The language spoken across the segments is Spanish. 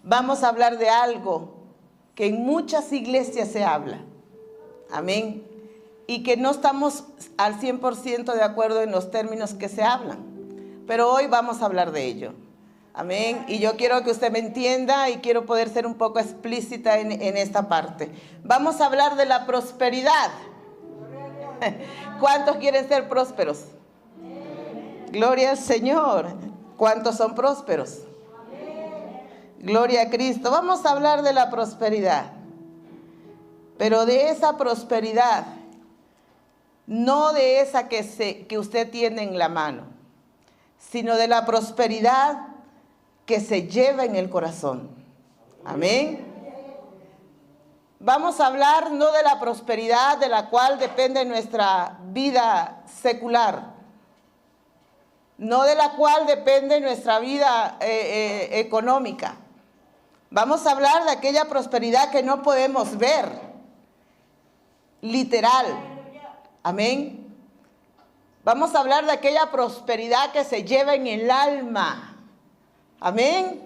vamos a hablar de algo que en muchas iglesias se habla. Amén. Y que no estamos al 100% de acuerdo en los términos que se hablan. Pero hoy vamos a hablar de ello. Amén. Y yo quiero que usted me entienda y quiero poder ser un poco explícita en esta parte. Vamos a hablar de la prosperidad. ¿Cuántos quieren ser prósperos? Gloria al Señor. ¿Cuántos son prósperos? Gloria a Cristo. Vamos a hablar de la prosperidad. Pero de esa prosperidad, no de esa que usted tiene en la mano, sino de la prosperidad que se lleva en el corazón. Amén. Vamos a hablar no de la prosperidad de la cual depende nuestra vida secular, no de la cual depende nuestra vida económica. Vamos a hablar de aquella prosperidad que no podemos ver, literal. Amén. Vamos a hablar de aquella prosperidad que se lleva en el alma. Amén.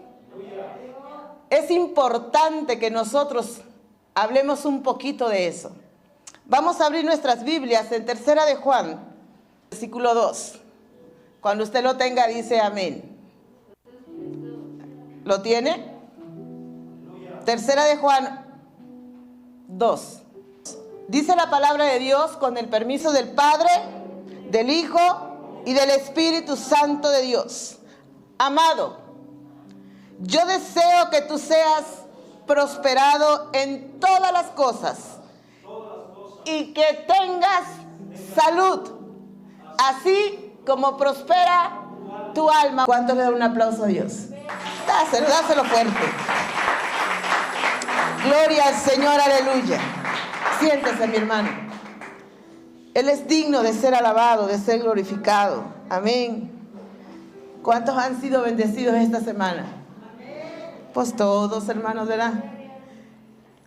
Es importante que nosotros hablemos un poquito de eso. Vamos a abrir nuestras Biblias en Tercera de Juan, versículo 2. Cuando usted lo tenga, dice amén. ¿Lo tiene? Tercera de Juan 2. Dice la palabra de Dios con el permiso del Padre, del Hijo y del Espíritu Santo de Dios. Amado, yo deseo que tú seas prosperado en todas las cosas y que tengas salud, así como prospera tu alma. ¿Cuántos le dan un aplauso a Dios? Dáselo fuerte. Gloria al Señor, aleluya. Siéntese, mi hermano. Él es digno de ser alabado, de ser glorificado. Amén. ¿Cuántos han sido bendecidos esta semana? Pues todos, hermanos, ¿verdad?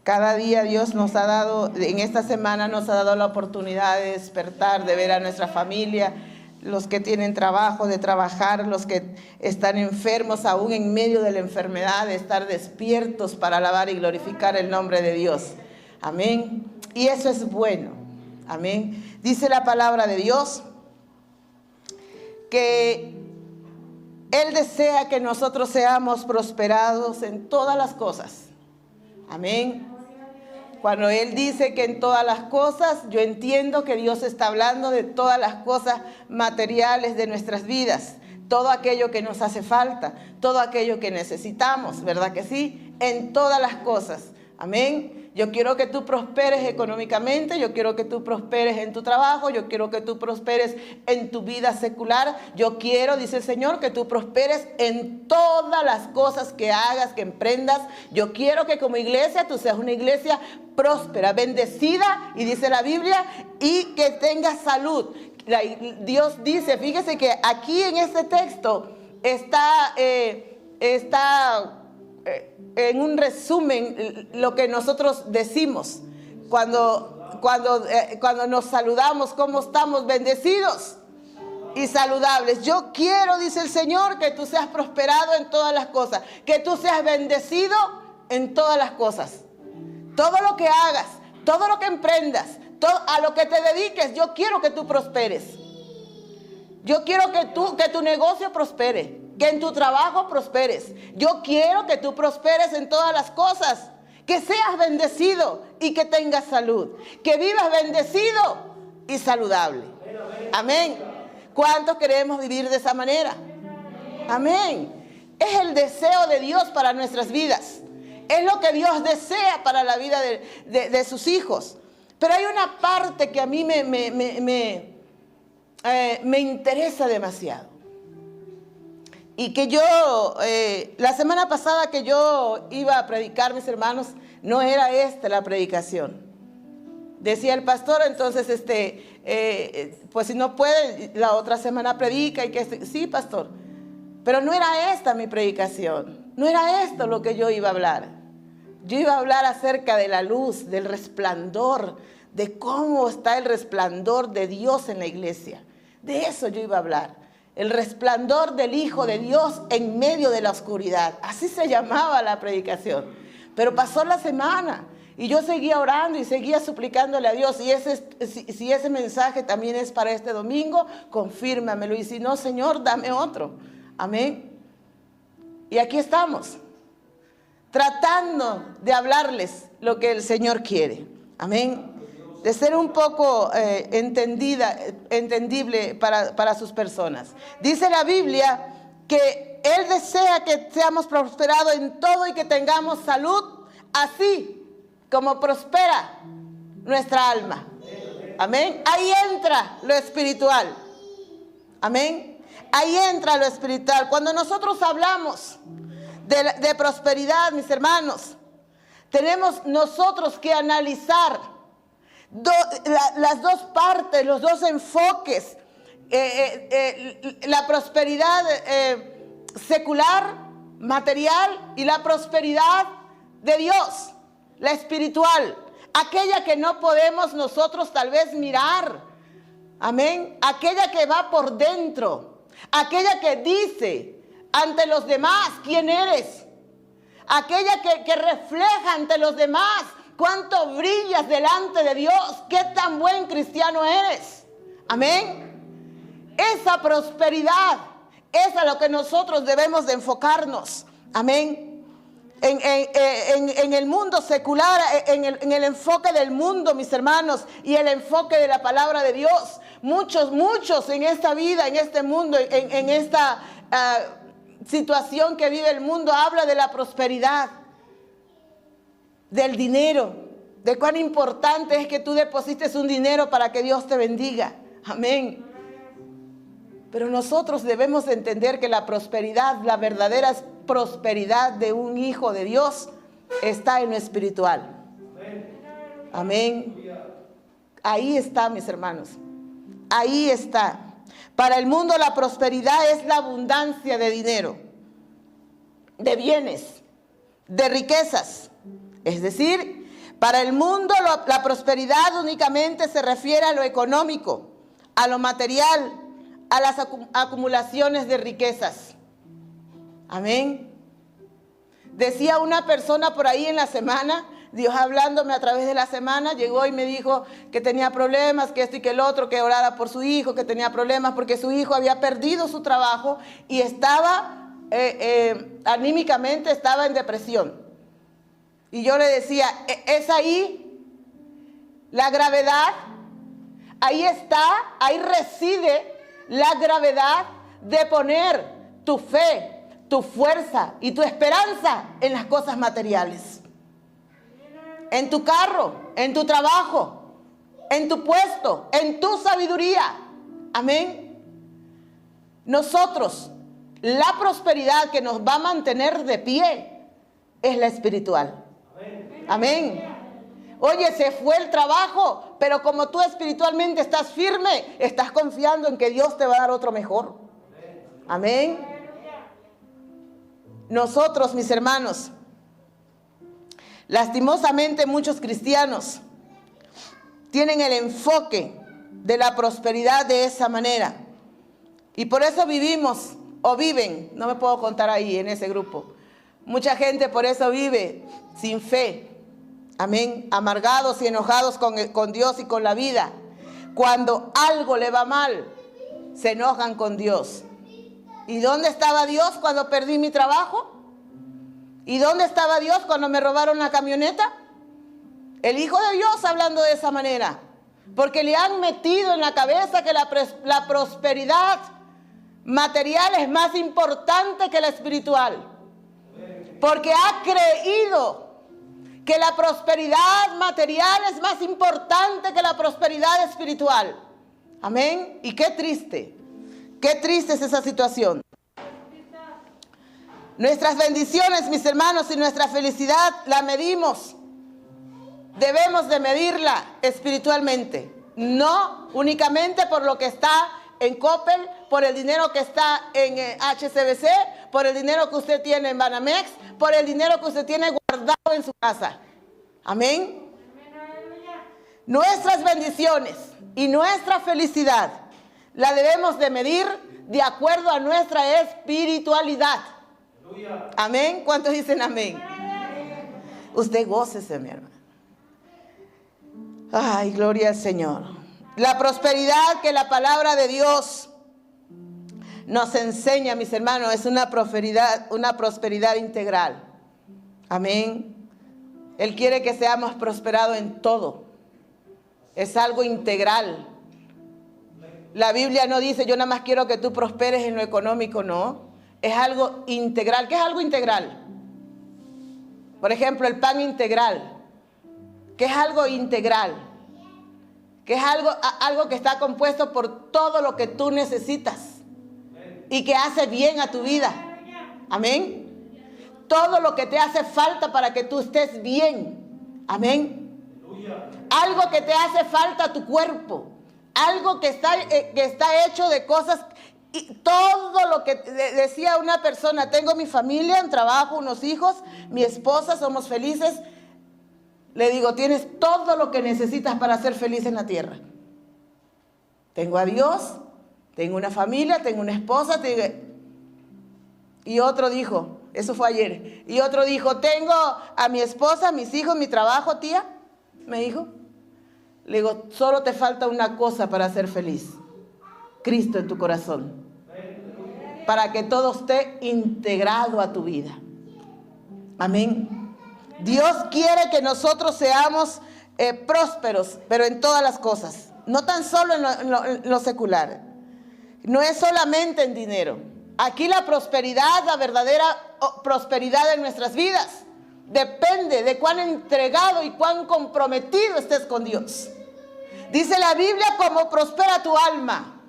Cada día Dios nos ha dado, en esta semana nos ha dado la oportunidad de despertar, de ver a nuestra familia, los que tienen trabajo, de trabajar, los que están enfermos aún en medio de la enfermedad, de estar despiertos para alabar y glorificar el nombre de Dios. Amén. Y eso es bueno. Amén. Dice la palabra de Dios que Él desea que nosotros seamos prosperados en todas las cosas. Amén. Cuando Él dice que en todas las cosas, yo entiendo que Dios está hablando de todas las cosas materiales de nuestras vidas. Todo aquello que nos hace falta, todo aquello que necesitamos, ¿verdad que sí? En todas las cosas. Amén. Yo quiero que tú prosperes económicamente, yo quiero que tú prosperes en tu trabajo, yo quiero que tú prosperes en tu vida secular. Yo quiero, dice el Señor, que tú prosperes en todas las cosas que hagas, que emprendas. Yo quiero que como iglesia tú seas una iglesia próspera, bendecida, y dice la Biblia, y que tengas salud. Dios dice, fíjese que aquí en este texto está en un resumen lo que nosotros decimos cuando nos saludamos, cómo estamos bendecidos y saludables. Yo quiero, dice el Señor, que tú seas prosperado en todas las cosas, que tú seas bendecido en todas las cosas. Todo lo que hagas, todo lo que emprendas, a lo que te dediques, yo quiero que tú prosperes. Yo quiero que tu negocio prospere, que en tu trabajo prosperes. Yo quiero que tú prosperes en todas las cosas, que seas bendecido y que tengas salud, que vivas bendecido y saludable. Amén. ¿Cuántos queremos vivir de esa manera? Amén. Es el deseo de Dios para nuestras vidas. Es lo que Dios desea para la vida de sus hijos. Pero hay una parte que a mí me interesa demasiado. Y que yo, la semana pasada que yo iba a predicar, mis hermanos, no era esta la predicación. Decía el pastor, entonces, pues si no puede, la otra semana predica. Sí, pastor, pero no era esta mi predicación. No era esto lo que yo iba a hablar. Yo iba a hablar acerca de la luz, del resplandor, de cómo está el resplandor de Dios en la iglesia. De eso yo iba a hablar. el resplandor del Hijo de Dios en medio de la oscuridad. Así se llamaba la predicación. Pero pasó la semana y yo seguía orando y seguía suplicándole a Dios. Y si ese mensaje también es para este domingo, confírmamelo. Y si no, Señor, dame otro. Amén. Y aquí estamos, tratando de hablarles lo que el Señor quiere. Amén. De ser un poco entendible para sus personas. Dice la Biblia que Él desea que seamos prosperados en todo y que tengamos salud, así como prospera nuestra alma. Amén. Ahí entra lo espiritual. Amén. Ahí entra lo espiritual. Cuando nosotros hablamos de prosperidad, mis hermanos, tenemos nosotros que analizar las dos partes, los dos enfoques, la prosperidad secular, material, y la prosperidad de Dios, la espiritual, aquella que no podemos nosotros tal vez mirar, amén, aquella que va por dentro, aquella que dice ante los demás quién eres, aquella que refleja ante los demás cuánto brillas delante de Dios, qué tan buen cristiano eres. Amén. Esa prosperidad es a lo que nosotros debemos de enfocarnos. Amén. En el mundo secular, en el enfoque del mundo, mis hermanos, y el enfoque de la palabra de Dios. Muchos en esta vida, en este mundo, en esta situación que vive el mundo, habla de la prosperidad, del dinero, de cuán importante es que tú deposites un dinero para que Dios te bendiga. Amén. Pero nosotros debemos entender que la prosperidad, la verdadera prosperidad de un hijo de Dios está en lo espiritual. Amén. Ahí está, mis hermanos. Ahí está. Para el mundo la prosperidad es la abundancia de dinero, de bienes, de riquezas. Es decir, para el mundo la prosperidad únicamente se refiere a lo económico, a lo material, a las acumulaciones de riquezas. Amén. Decía una persona por ahí en la semana, Dios hablándome a través de la semana, llegó y me dijo que tenía problemas, que esto y que el otro, que orara por su hijo, que tenía problemas porque su hijo había perdido su trabajo y estaba, anímicamente estaba en depresión. Y yo le decía, es ahí la gravedad, ahí está, ahí reside la gravedad de poner tu fe, tu fuerza y tu esperanza en las cosas materiales. En tu carro, en tu trabajo, en tu puesto, en tu sabiduría. Amén. Nosotros, la prosperidad que nos va a mantener de pie es la espiritual. Amén. Oye, se fue el trabajo, pero como tú espiritualmente estás firme, estás confiando en que Dios te va a dar otro mejor. Amén. Nosotros, mis hermanos, lastimosamente muchos cristianos tienen el enfoque de la prosperidad de esa manera. Y por eso vivimos, o viven, no me puedo contar ahí en ese grupo. Mucha gente por eso vive sin fe. Amén. Amargados y enojados con Dios y con la vida. Cuando algo le va mal, se enojan con Dios. ¿Y dónde estaba Dios cuando perdí mi trabajo? ¿Y dónde estaba Dios cuando me robaron la camioneta? El Hijo de Dios hablando de esa manera. Porque le han metido en la cabeza que la prosperidad material es más importante que la espiritual. Porque ha creído que la prosperidad material es más importante que la prosperidad espiritual. Amén. Y qué triste es esa situación. Nuestras bendiciones, mis hermanos, y nuestra felicidad la medimos. Debemos de medirla espiritualmente. No únicamente por lo que está en Coppel, por el dinero que está en HSBC, por el dinero que usted tiene en Banamex, por el dinero que usted tiene guardado en su casa. Amén. Nuestras bendiciones y nuestra felicidad la debemos de medir de acuerdo a nuestra espiritualidad. Amén. ¿Cuántos dicen amén? Usted gócese, mi hermano. Ay, gloria al Señor. La prosperidad que la palabra de Dios nos enseña, mis hermanos, es una prosperidad integral. Amén. Él quiere que seamos prosperados en todo. Es algo integral. La Biblia no dice, yo nada más quiero que tú prosperes en lo económico, no. Es algo integral. ¿Qué es algo integral? Por ejemplo, el pan integral. ¿Qué es algo integral? Que es algo que está compuesto por todo lo que tú necesitas y que hace bien a tu vida. Amén. Todo lo que te hace falta para que tú estés bien. Amén. Algo que te hace falta a tu cuerpo. Algo que está hecho de cosas. Y todo lo que decía una persona, tengo mi familia, un trabajo, unos hijos, mi esposa, somos felices. Le digo, tienes todo lo que necesitas para ser feliz en la tierra. Tengo a Dios, tengo una familia, tengo una esposa. Y otro dijo, eso fue ayer, y otro dijo, tengo a mi esposa, mis hijos, mi trabajo, tía, me dijo. Le digo, solo te falta una cosa para ser feliz. Cristo en tu corazón. Para que todo esté integrado a tu vida. Amén. Dios quiere que nosotros seamos prósperos, pero en todas las cosas. No tan solo en lo secular. No es solamente en dinero. Aquí la prosperidad, la verdadera prosperidad en nuestras vidas, depende de cuán entregado y cuán comprometido estés con Dios. Dice la Biblia, cómo prospera tu alma.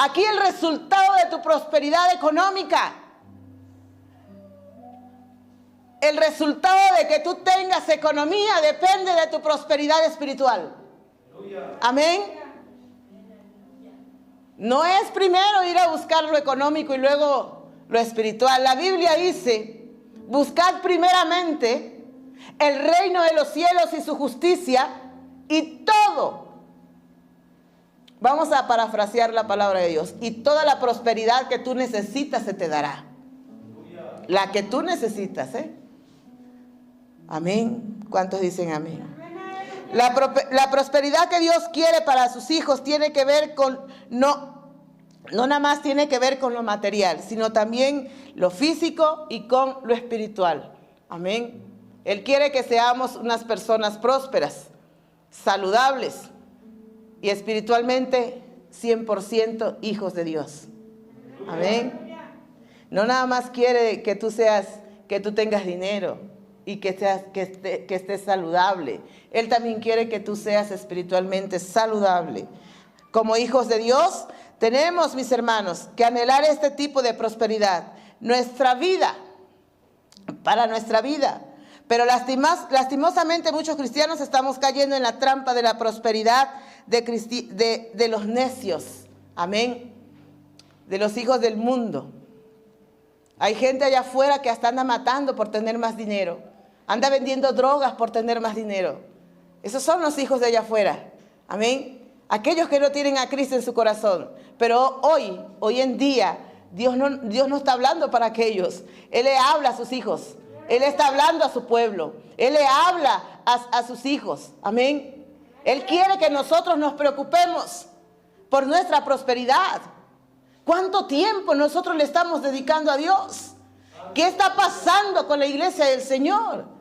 Aquí el resultado de tu prosperidad económica, el resultado de que tú tengas economía depende de tu prosperidad espiritual. Amén. No es primero ir a buscar lo económico y luego lo espiritual. La Biblia dice, buscad primeramente el reino de los cielos y su justicia y todo. Vamos a parafrasear la palabra de Dios. Y toda la prosperidad que tú necesitas se te dará. La que tú necesitas, ¿eh? Amén. ¿Cuántos dicen amén? La prosperidad que Dios quiere para sus hijos tiene que ver con, no nada más tiene que ver con lo material, sino también lo físico y con lo espiritual. Amén. Él quiere que seamos unas personas prósperas, saludables y espiritualmente 100% hijos de Dios. Amén. No nada más quiere que tú tengas dinero y que estés saludable. Él también quiere que tú seas espiritualmente saludable. Como hijos de Dios, tenemos, mis hermanos, que anhelar este tipo de prosperidad. Nuestra vida, para nuestra vida. Pero lastimosamente muchos cristianos estamos cayendo en la trampa de la prosperidad de los necios. Amén. De los hijos del mundo. Hay gente allá afuera que hasta anda matando por tener más dinero. Anda vendiendo drogas por tener más dinero. Esos son los hijos de allá afuera. Amén. Aquellos que no tienen a Cristo en su corazón. Pero hoy en día, Dios no está hablando para aquellos. Él le habla a sus hijos. Él está hablando a su pueblo. Él le habla a sus hijos. Amén. Él quiere que nosotros nos preocupemos por nuestra prosperidad. ¿Cuánto tiempo nosotros le estamos dedicando a Dios? ¿Qué está pasando con la iglesia del Señor?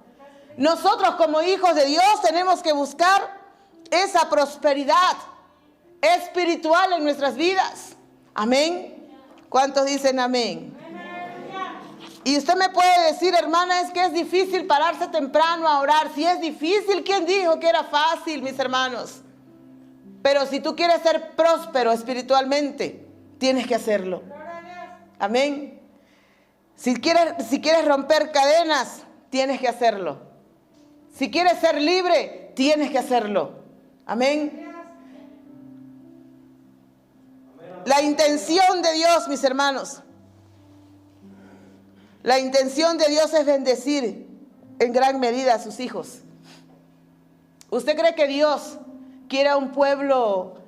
Nosotros como hijos de Dios tenemos que buscar esa prosperidad espiritual en nuestras vidas. Amén. ¿Cuántos dicen amén? Y usted me puede decir, hermana, es que es difícil pararse temprano a orar. Si es difícil, ¿quién dijo que era fácil, mis hermanos? Pero si tú quieres ser próspero espiritualmente, tienes que hacerlo. Amén. Si quieres romper cadenas, tienes que hacerlo. Si quieres ser libre, tienes que hacerlo. Amén. La intención de Dios, mis hermanos, la intención de Dios es bendecir en gran medida a sus hijos. ¿Usted cree que Dios quiere a un pueblo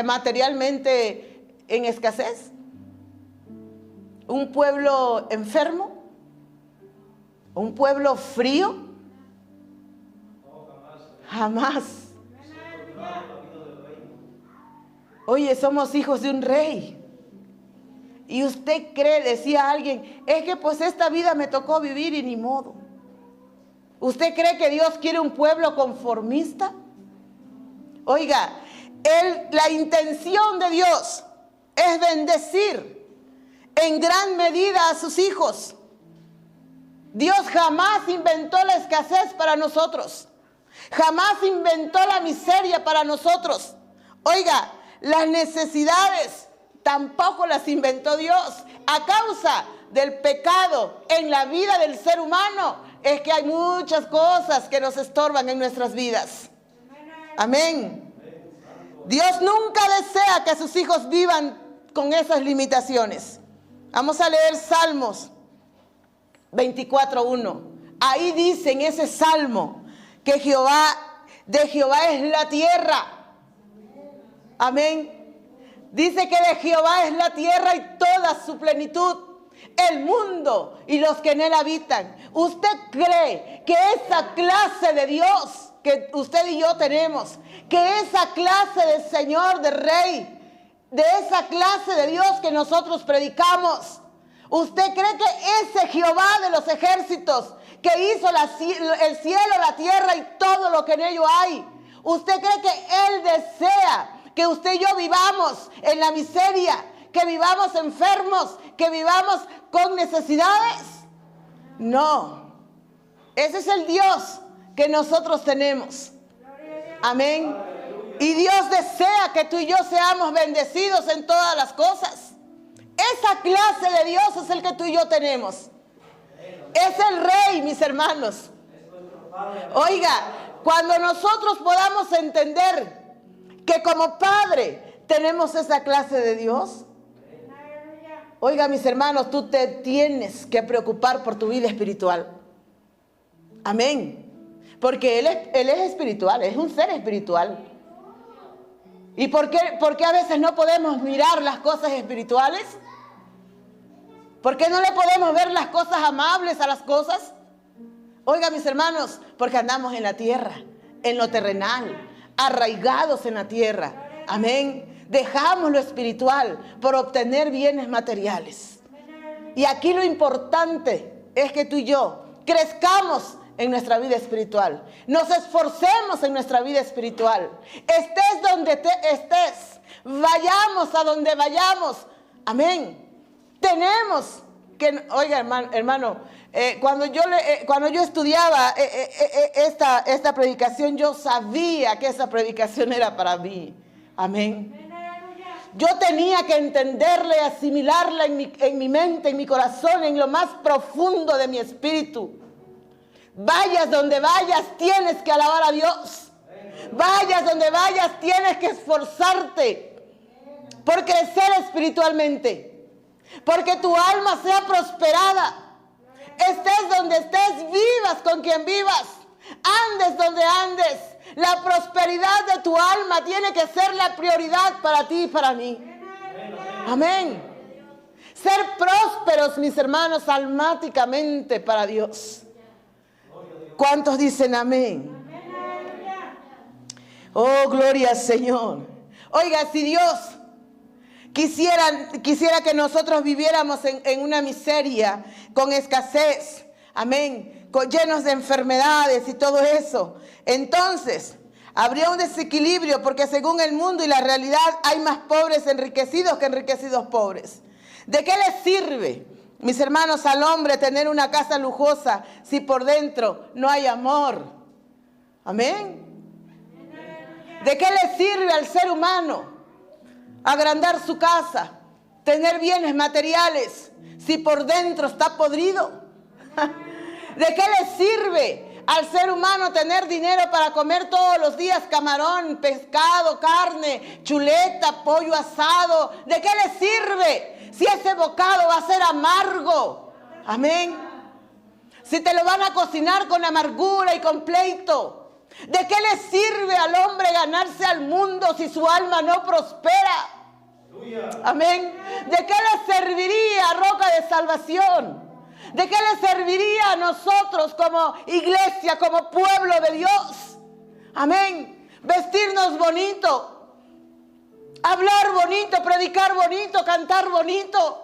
materialmente en escasez? ¿Un pueblo enfermo? ¿Un pueblo frío? Jamás. Oye, somos hijos de un rey. Y usted cree, decía alguien, es que pues esta vida me tocó vivir y ni modo. ¿Usted cree que Dios quiere un pueblo conformista? Oiga, la intención de Dios es bendecir en gran medida a sus hijos. Dios jamás inventó la escasez para nosotros. Jamás inventó la miseria para nosotros. Oiga, las necesidades tampoco las inventó Dios. A causa del pecado en la vida del ser humano, es que hay muchas cosas que nos estorban en nuestras vidas. Amén. Dios nunca desea que sus hijos vivan con esas limitaciones. Vamos a leer Salmos 24:1. Ahí dice en ese salmo que de Jehová es la tierra. Amén. Dice que de Jehová es la tierra y toda su plenitud, el mundo y los que en él habitan. ¿Usted cree que esa clase de Dios que usted y yo tenemos, que esa clase de Señor, de Rey, de esa clase de Dios que nosotros predicamos, usted cree que ese Jehová de los ejércitos que hizo el cielo, la tierra y todo lo que en ello hay, usted cree que Él desea que usted y yo vivamos en la miseria, que vivamos enfermos, que vivamos con necesidades? No. Ese es el Dios que nosotros tenemos. Amén. Y Dios desea que tú y yo seamos bendecidos en todas las cosas. Esa clase de Dios es el que tú y yo tenemos. Es el Rey, mis hermanos. Oiga, cuando nosotros podamos entender que como Padre tenemos esa clase de Dios, oiga, mis hermanos, tú te tienes que preocupar por tu vida espiritual. Amén. Porque Él es espiritual, es un ser espiritual. ¿Y por qué a veces no podemos mirar las cosas espirituales? ¿Por qué no le podemos ver las cosas amables a las cosas? Oiga, mis hermanos, porque andamos en la tierra, en lo terrenal, arraigados en la tierra. Amén. Dejamos lo espiritual por obtener bienes materiales. Y aquí lo importante es que tú y yo crezcamos en nuestra vida espiritual. Nos esforcemos en nuestra vida espiritual. Estés donde estés. Vayamos a donde vayamos. Amén. Tenemos que, oiga, hermano, cuando yo estudiaba esta predicación, yo sabía que esa predicación era para mí. Amén. Yo tenía que entenderla y asimilarla en mi mente, en mi corazón, en lo más profundo de mi espíritu. Vayas donde vayas, tienes que alabar a Dios. Vayas donde vayas, tienes que esforzarte por crecer espiritualmente. Porque tu alma sea prosperada. Estés donde estés, vivas con quien vivas. Andes donde andes. La prosperidad de tu alma tiene que ser la prioridad para ti y para mí. Amén. Ser prósperos, mis hermanos, almáticamente para Dios. ¿Cuántos dicen amén? Oh, gloria al Señor. Oiga, si Dios quisiera que nosotros viviéramos en una miseria, con escasez, amén, llenos de enfermedades y todo eso, entonces habría un desequilibrio, porque según el mundo y la realidad hay más pobres enriquecidos que enriquecidos pobres. ¿De qué le sirve, mis hermanos, al hombre tener una casa lujosa si por dentro no hay amor? Amén. ¿De qué le sirve al ser humano agrandar su casa, tener bienes materiales, si por dentro está podrido? ¿De qué le sirve al ser humano tener dinero para comer todos los días camarón, pescado, carne, chuleta, pollo asado? ¿De qué le sirve si ese bocado va a ser amargo? Amén. Si te lo van a cocinar con amargura y con pleito. ¿De qué le sirve al hombre ganarse al mundo si su alma no prospera? Amén. ¿De qué le serviría roca de salvación? ¿De qué le serviría a nosotros como iglesia, como pueblo de Dios? Amén. Vestirnos bonito, hablar bonito, predicar bonito, cantar bonito.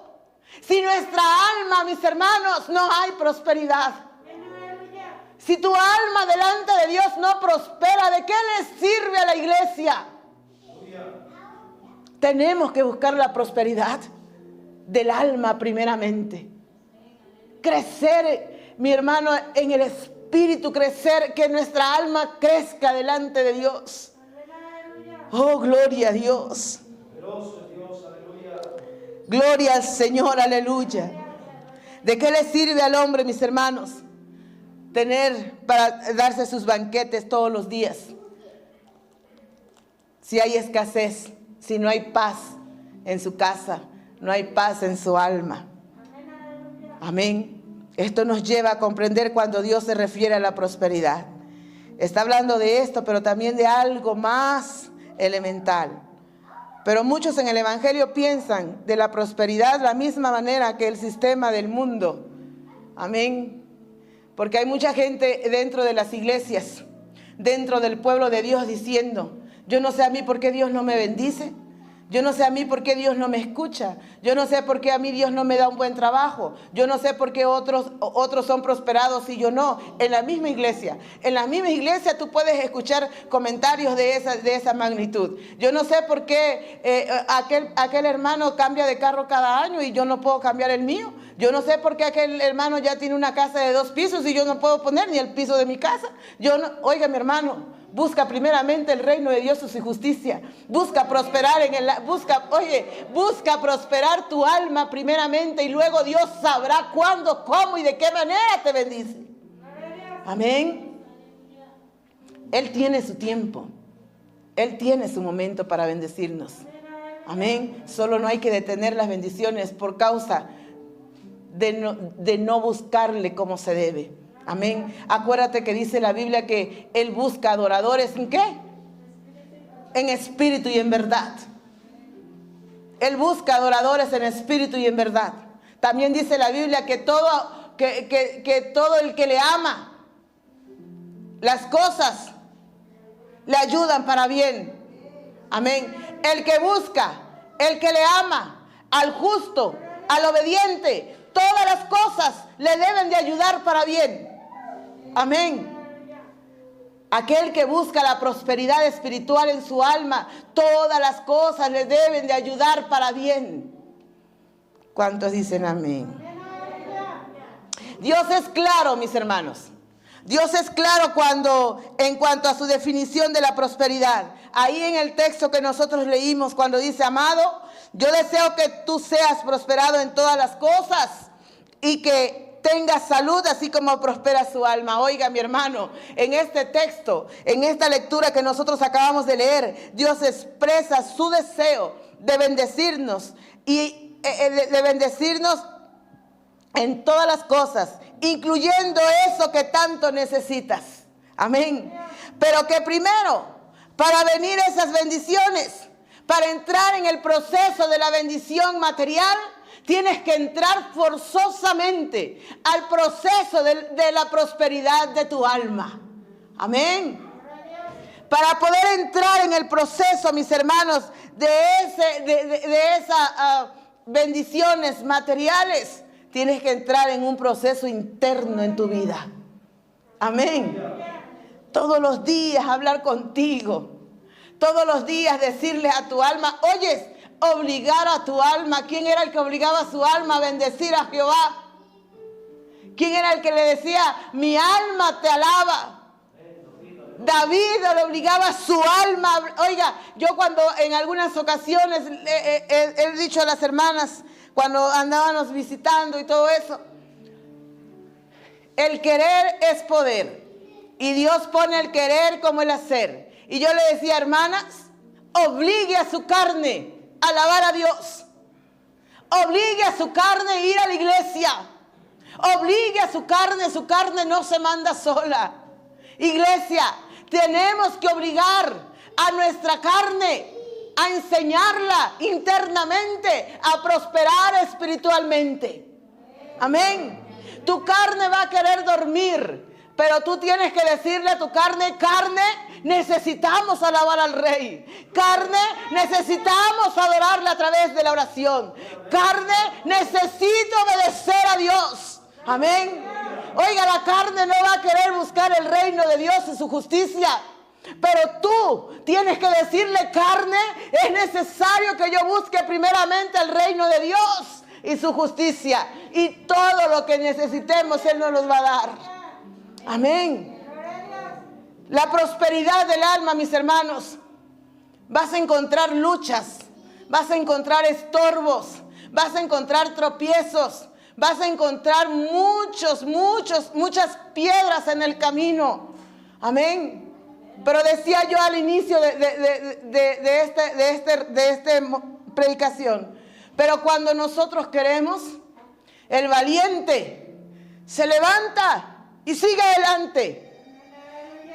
Si nuestra alma, mis hermanos, no hay prosperidad. Si tu alma delante de Dios no prospera, ¿de qué le sirve a la iglesia? Tenemos que buscar la prosperidad del alma primeramente. Crecer, mi hermano, en el espíritu, crecer, que nuestra alma crezca delante de Dios. Oh, gloria a Dios. Gloria al Señor, aleluya. ¿De qué le sirve al hombre, mis hermanos, tener para darse sus banquetes todos los días? Si hay escasez, si no hay paz en su casa, no hay paz en su alma. Amén. Esto nos lleva a comprender cuando Dios se refiere a la prosperidad. Está hablando de esto, pero también de algo más elemental. Pero muchos en el Evangelio piensan de la prosperidad de la misma manera que el sistema del mundo. Amén. Porque hay mucha gente dentro de las iglesias, dentro del pueblo de Dios, diciendo: yo no sé a mí por qué Dios no me bendice. Yo no sé a mí por qué Dios no me escucha. Yo no sé por qué a mí Dios no me da un buen trabajo. Yo no sé por qué otros son prosperados y yo no. En la misma iglesia tú puedes escuchar comentarios de esa magnitud. Yo no sé por qué aquel hermano cambia de carro cada año y yo no puedo cambiar el mío. Yo no sé por qué aquel hermano ya tiene una casa de 2 pisos y yo no puedo poner ni el piso de mi casa. Oiga, mi hermano, busca primeramente el reino de Dios y su justicia. Busca prosperar busca prosperar tu alma primeramente y luego Dios sabrá cuándo, cómo y de qué manera te bendice. Amén. Él tiene su tiempo. Él tiene su momento para bendecirnos. Amén. Solo no hay que detener las bendiciones por causa de no buscarle como se debe. Amén. Acuérdate que dice la Biblia que Él busca adoradores ¿en qué? En espíritu y en verdad. Él busca adoradores en espíritu y en verdad. También dice la Biblia que todo el que le ama, las cosas le ayudan para bien. Amén. El que busca, el que le ama, al justo, al obediente, todas las cosas le deben de ayudar para bien. Amén. Aquel que busca la prosperidad espiritual en su alma, todas las cosas le deben de ayudar para bien. ¿Cuántos dicen amén? Dios es claro, mis hermanos. Dios es claro en cuanto a su definición de la prosperidad. Ahí en el texto que nosotros leímos, cuando dice: amado, yo deseo que tú seas prosperado en todas las cosas y que tengas salud así como prospera su alma. Oiga, mi hermano, en este texto, en esta lectura que nosotros acabamos de leer, Dios expresa su deseo de bendecirnos y de bendecirnos en todas las cosas, incluyendo eso que tanto necesitas. Amén. Pero que primero, para venir esas bendiciones, para entrar en el proceso de la bendición material, tienes que entrar forzosamente al proceso de la prosperidad de tu alma. Amén. Para poder entrar en el proceso, mis hermanos, de esas bendiciones materiales, tienes que entrar en un proceso interno en tu vida. Amén. Todos los días hablar contigo. Todos los días decirle a tu alma: oyes, obligar a tu alma. ¿Quién era el que obligaba a su alma a bendecir a Jehová? ¿Quién era el que le decía: mi alma te alaba? David le obligaba a su alma. Oiga, yo cuando en algunas ocasiones he dicho a las hermanas, cuando andábamos visitando y todo eso, el querer es poder. Y Dios pone el querer como el hacer. Y yo le decía: hermanas, obligue a su carne a alabar a Dios. Obligue a su carne a ir a la iglesia. Obligue a su carne no se manda sola. Iglesia, tenemos que obligar a nuestra carne a enseñarla internamente a prosperar espiritualmente. Amén. Tu carne va a querer dormir, pero tú tienes que decirle a tu carne: carne, necesitamos alabar al Rey. Carne, necesitamos adorarle a través de la oración. Carne, necesito obedecer a Dios. Amén. Oiga, la carne no va a querer buscar el reino de Dios y su justicia. Pero tú tienes que decirle: carne, es necesario que yo busque primeramente el reino de Dios y su justicia. Y todo lo que necesitemos Él nos los va a dar. Amén. La prosperidad del alma, mis hermanos. Vas a encontrar luchas, vas a encontrar estorbos, vas a encontrar tropiezos, vas a encontrar muchas piedras en el camino. Amén. Pero decía yo al inicio de esta predicación, pero cuando nosotros queremos, el valiente se levanta y sigue adelante.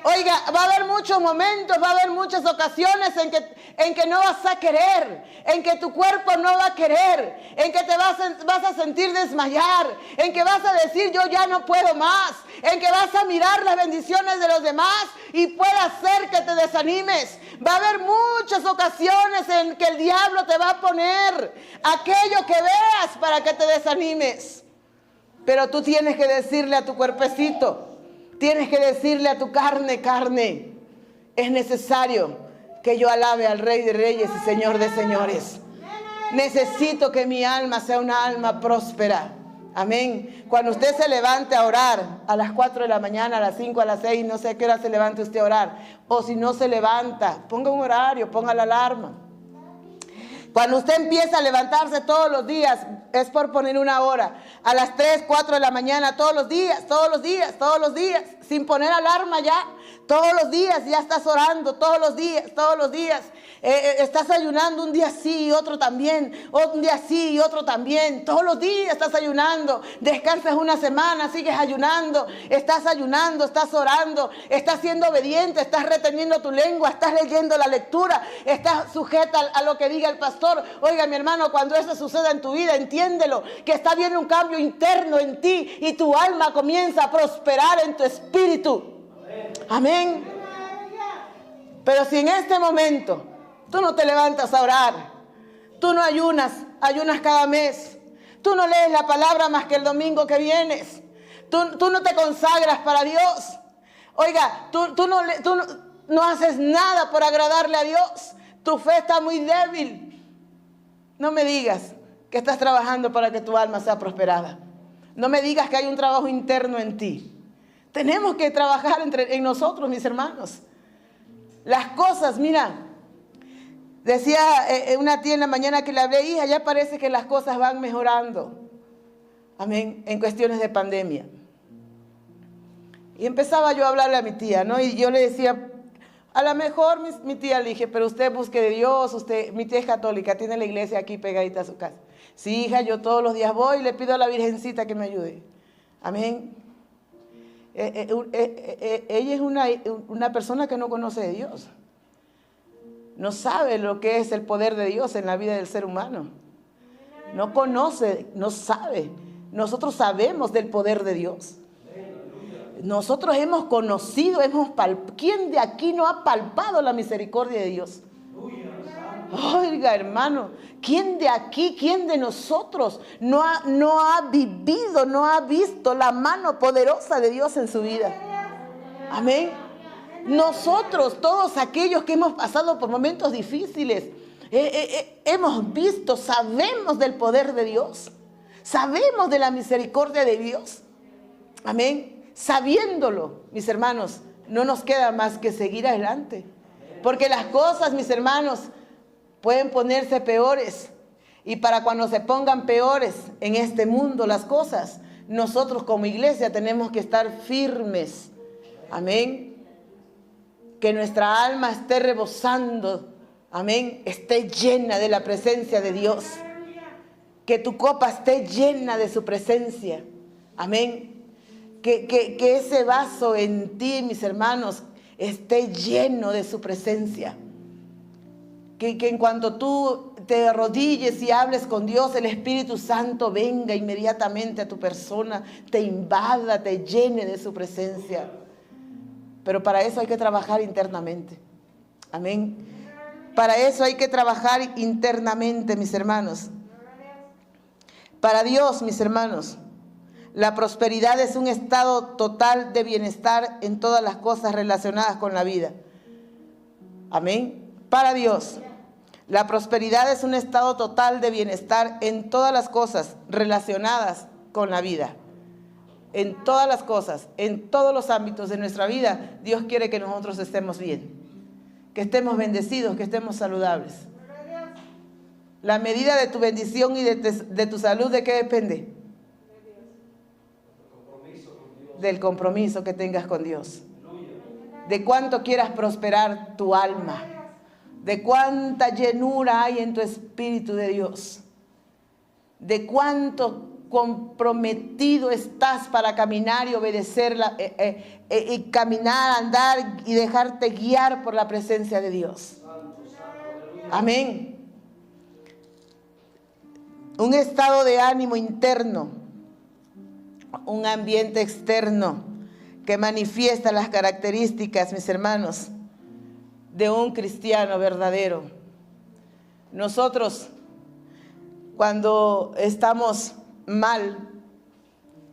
Oiga, va a haber muchos momentos, va a haber muchas ocasiones en que no vas a querer, en que tu cuerpo no va a querer, en que te vas a sentir desmayar, en que vas a decir: yo ya no puedo más, en que vas a mirar las bendiciones de los demás y puede hacer que te desanimes. Va a haber muchas ocasiones en que el diablo te va a poner aquello que veas para que te desanimes. Pero tú tienes que decirle a tu cuerpecito, tienes que decirle a tu carne: carne, es necesario que yo alabe al Rey de Reyes y Señor de Señores. Necesito que mi alma sea una alma próspera. Amén. Cuando usted se levante a orar a las 4 de la mañana, a las 5, a las 6, no sé a qué hora se levante usted a orar. O si no se levanta, ponga un horario, ponga la alarma. Cuando usted empieza a levantarse todos los días, es por poner una hora. A las 3, 4 de la mañana, todos los días, sin poner alarma ya. Todos los días ya estás orando, todos los días. Estás ayunando un día sí y otro también, un día sí y otro también. Todos los días estás ayunando. Descansas una semana, sigues ayunando, estás orando, estás siendo obediente, estás reteniendo tu lengua, estás leyendo la lectura, estás sujeta a lo que diga el pastor. Oiga, mi hermano, cuando eso suceda en tu vida, entiéndelo, que está viendo un cambio interno en ti y tu alma comienza a prosperar en tu espíritu. Amén. Pero si en este momento tú no te levantas a orar, tú no ayunas cada mes, tú no lees la palabra más que el domingo que vienes, tú no te consagras para Dios, oiga, tú no haces nada por agradarle a Dios, tu fe está muy débil. No me digas que estás trabajando para que tu alma sea prosperada. No me digas que hay un trabajo interno en ti. Tenemos que trabajar en nosotros, mis hermanos. Las cosas, mira, decía una tía en la mañana que le hablé: hija, ya parece que las cosas van mejorando. Amén, en cuestiones de pandemia. Y empezaba yo a hablarle a mi tía, ¿no? Y yo le decía: a lo mejor, mi tía, le dije, pero usted busque de Dios, mi tía es católica, tiene la iglesia aquí pegadita a su casa. Sí, hija, yo todos los días voy y le pido a la Virgencita que me ayude. Amén. Ella es una persona que no conoce de Dios. No sabe lo que es el poder de Dios en la vida del ser humano. No conoce, no sabe. Nosotros sabemos del poder de Dios. Nosotros hemos conocido, ¿quién de aquí no ha palpado la misericordia de Dios? Oiga, hermano, ¿quién de aquí, quién de nosotros no ha vivido, no ha visto la mano poderosa de Dios en su vida? Amén. Nosotros, todos aquellos que hemos pasado por momentos difíciles, hemos visto, sabemos del poder de Dios, sabemos de la misericordia de Dios. Amén. Sabiéndolo, mis hermanos, no nos queda más que seguir adelante. Porque las cosas, mis hermanos, pueden ponerse peores. Y para cuando se pongan peores en este mundo las cosas, nosotros como iglesia tenemos que estar firmes. Amén. Que nuestra alma esté rebosando. Amén. Esté llena de la presencia de Dios. Que tu copa esté llena de su presencia. Amén. Que ese vaso en ti, mis hermanos, esté lleno de su presencia. Que en cuanto tú te arrodilles y hables con Dios, el Espíritu Santo venga inmediatamente a tu persona, te invada, te llene de su presencia. Pero para eso hay que trabajar internamente. Amén. Para eso hay que trabajar internamente, mis hermanos. Para Dios, mis hermanos, la prosperidad es un estado total de bienestar en todas las cosas relacionadas con la vida. Amén. Para Dios, la prosperidad es un estado total de bienestar en todas las cosas relacionadas con la vida. En todas las cosas, en todos los ámbitos de nuestra vida, Dios quiere que nosotros estemos bien, que estemos bendecidos, que estemos saludables. La medida de tu bendición y de tu salud, ¿de qué depende? Del compromiso que tengas con Dios. De cuánto quieras prosperar tu alma. De cuánta llenura hay en tu espíritu de Dios. De cuánto comprometido estás para caminar y obedecerla, y caminar, andar y dejarte guiar por la presencia de Dios. Amén. Un estado de ánimo interno, un ambiente externo que manifiesta las características, mis hermanos, de un cristiano verdadero. Nosotros, cuando estamos mal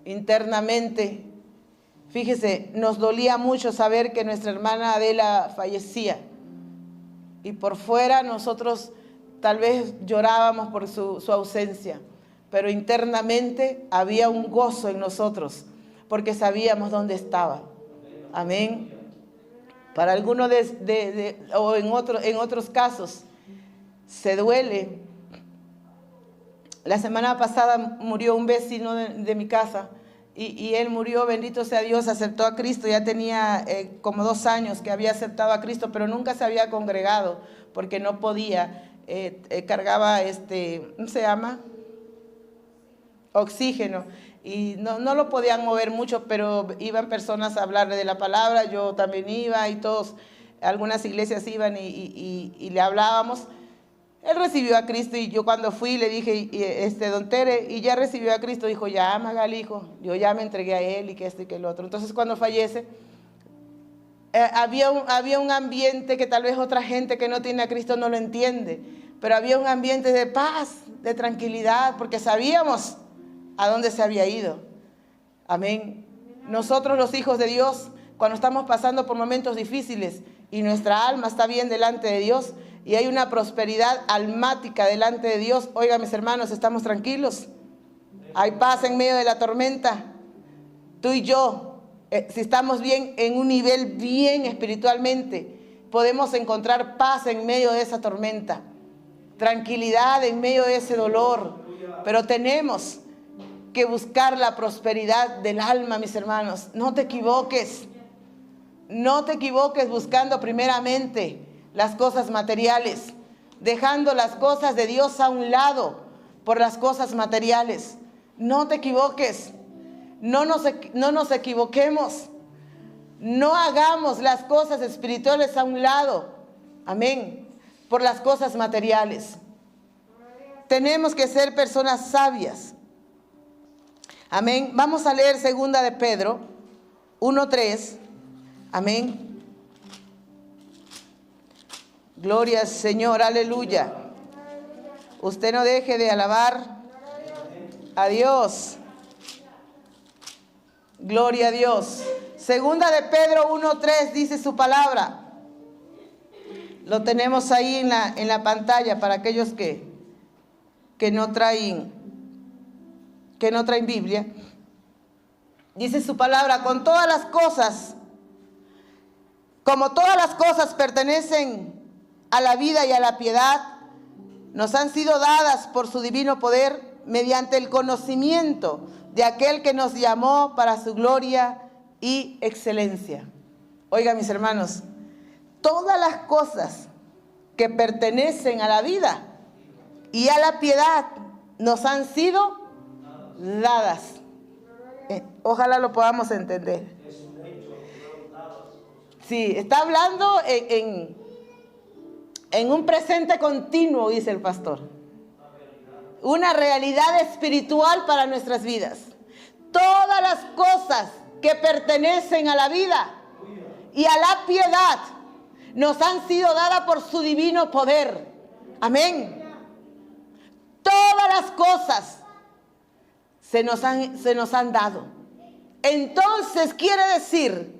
internamente, fíjese, nos dolía mucho saber que nuestra hermana Adela fallecía. Y por fuera nosotros tal vez llorábamos por su ausencia, pero internamente había un gozo en nosotros, porque sabíamos dónde estaba. Amén. Para algunos o en otros casos se duele. La semana pasada murió un vecino de mi casa y él murió, bendito sea Dios, aceptó a Cristo. Ya tenía como 2 años que había aceptado a Cristo, pero nunca se había congregado porque no podía. Cargaba ¿cómo se llama? Oxígeno. Y no lo podían mover mucho, pero iban personas a hablarle de la palabra. Yo también iba y todos, algunas iglesias iban y le hablábamos. Él recibió a Cristo y yo cuando fui le dije, don Tere, ¿y ya recibió a Cristo? Dijo, ya, Magali, hijo, yo ya me entregué a él y que esto y que el otro. Entonces cuando fallece, había un ambiente que tal vez otra gente que no tiene a Cristo no lo entiende, pero había un ambiente de paz, de tranquilidad, porque sabíamos a dónde se había ido. Amén. Nosotros los hijos de Dios, cuando estamos pasando por momentos difíciles y nuestra alma está bien delante de Dios y hay una prosperidad almática delante de Dios, oigan mis hermanos, estamos tranquilos. Hay paz en medio de la tormenta. Tú y yo, si estamos bien en un nivel bien espiritualmente, podemos encontrar paz en medio de esa tormenta, tranquilidad en medio de ese dolor, pero tenemos que buscar la prosperidad del alma, mis hermanos. No te equivoques buscando primeramente las cosas materiales, dejando las cosas de Dios a un lado por las cosas materiales. No te equivoques. No nos equivoquemos. No hagamos las cosas espirituales a un lado. Amén. Por las cosas materiales. Tenemos que ser personas sabias. Amén. Vamos a leer 2 de Pedro 1:3. Amén. Gloria al Señor. Aleluya. Usted no deje de alabar a Dios. Gloria a Dios. 2 de Pedro 1:3 dice su palabra. Lo tenemos ahí en la pantalla para aquellos que no traen Biblia. Dice su palabra, como todas las cosas pertenecen a la vida y a la piedad, nos han sido dadas por su divino poder mediante el conocimiento de aquel que nos llamó para su gloria y excelencia. Oiga, mis hermanos, todas las cosas que pertenecen a la vida y a la piedad nos han sido dadas. Ojalá lo podamos entender. Sí, está hablando en un presente continuo, dice el pastor. Una realidad espiritual para nuestras vidas. Todas las cosas que pertenecen a la vida y a la piedad nos han sido dadas por su divino poder. Amén. Todas las cosas se nos han dado. Entonces quiere decir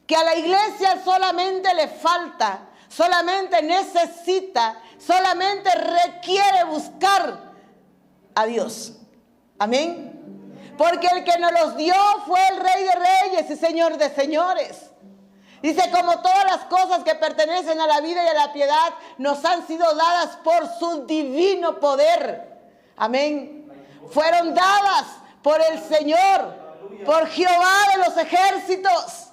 que a la iglesia solamente le falta, solamente necesita, solamente requiere buscar a Dios. Amén. Porque el que nos los dio fue el Rey de Reyes y Señor de Señores. Dice, como todas las cosas que pertenecen a la vida y a la piedad nos han sido dadas por su divino poder. Amén. Fueron dadas por el Señor, por Jehová de los ejércitos.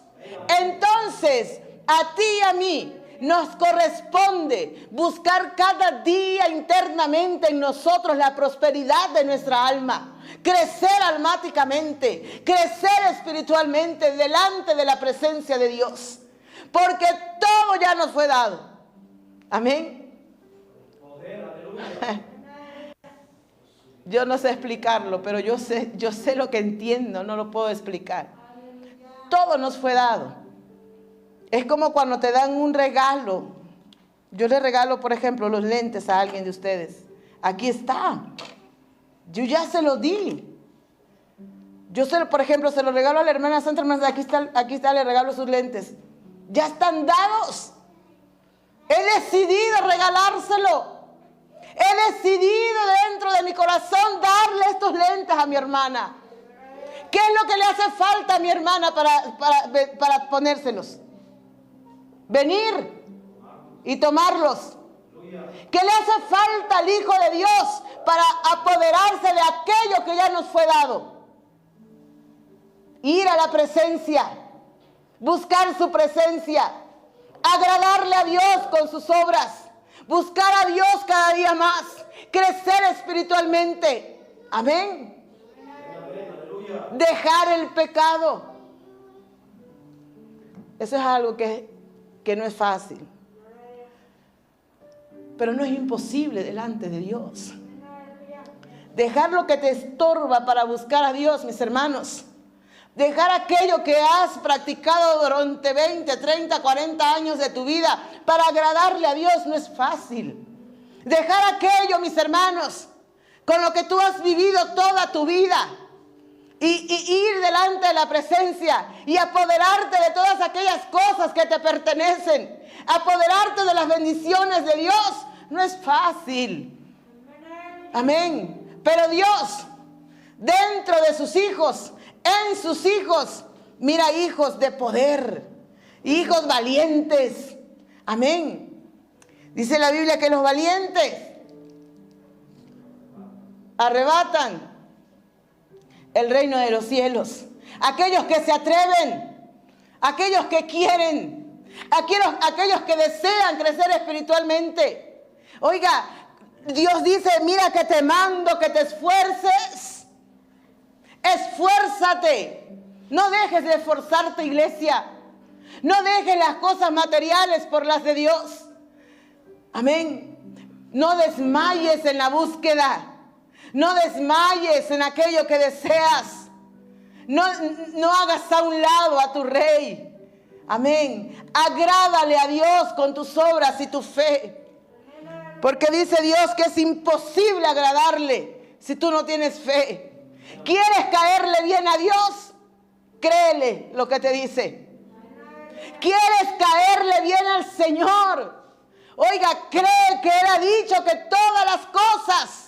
Entonces, a ti y a mí nos corresponde buscar cada día internamente en nosotros la prosperidad de nuestra alma, crecer almáticamente, crecer espiritualmente delante de la presencia de Dios, porque todo ya nos fue dado. Amén. Yo no sé explicarlo, pero yo sé lo que entiendo, no lo puedo explicar. Todo nos fue dado. Es como cuando te dan un regalo. Yo le regalo, por ejemplo, los lentes a alguien de ustedes. Aquí está. Yo ya se lo di. Por ejemplo, se lo regalo a la hermana Santa. Hermana, aquí está, le regalo sus lentes. Ya están dados. He decidido regalárselo. He decidido dentro de mi corazón darle estos lentes a mi hermana. ¿Qué es lo que le hace falta a mi hermana para ponérselos? Venir y tomarlos. ¿Qué le hace falta al Hijo de Dios para apoderarse de aquello que ya nos fue dado? Ir a la presencia, buscar su presencia, agradarle a Dios con sus obras, buscar a Dios cada día más, crecer espiritualmente. Amén. Dejar el pecado. Eso es algo que no es fácil, pero no es imposible delante de Dios. Dejar lo que te estorba para buscar a Dios, mis hermanos. Dejar aquello que has practicado durante 20, 30, 40 años de tu vida para agradarle a Dios no es fácil. Dejar aquello, mis hermanos, con lo que tú has vivido toda tu vida y ir delante de la presencia y apoderarte de todas aquellas cosas que te pertenecen, apoderarte de las bendiciones de Dios, no es fácil. Amén. Pero Dios, dentro de sus hijos, en sus hijos, mira, hijos de poder, hijos valientes. Amén. Dice la Biblia que los valientes arrebatan el reino de los cielos. Aquellos que se atreven, aquellos que quieren, aquellos que desean crecer espiritualmente. Oiga, Dios dice, mira que te mando que te esfuerces. Esfuérzate. No dejes de esforzarte, iglesia. No dejes las cosas materiales por las de Dios. Amén. No desmayes en la búsqueda. No desmayes en aquello que deseas. No hagas a un lado a tu rey. Amén. Agrádale a Dios con tus obras y tu fe. Porque dice Dios que es imposible agradarle si tú no tienes fe. ¿Quieres caerle bien a Dios? Créele lo que te dice. ¿Quieres caerle bien al Señor? Oiga, cree que Él ha dicho que todas las cosas